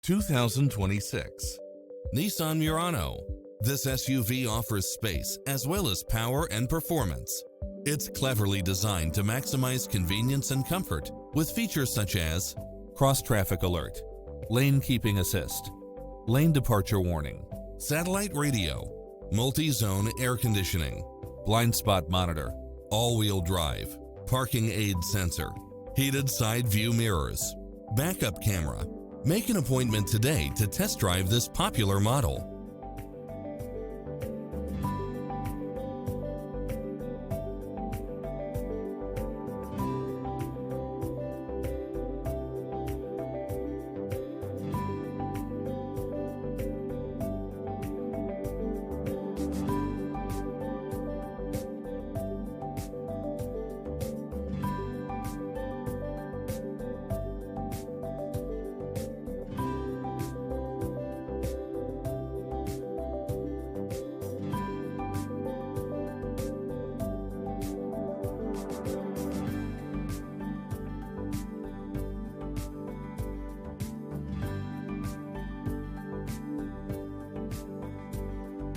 2026 Nissan Murano. This SUV offers space as well as power and performance. It's cleverly designed to maximize convenience and comfort with features such as cross-traffic alert, lane keeping assist, lane departure warning, satellite radio, multi-zone air conditioning, blind spot monitor, all-wheel drive, parking aid sensor, heated side view mirrors, backup camera. Make an appointment today to test drive this popular model.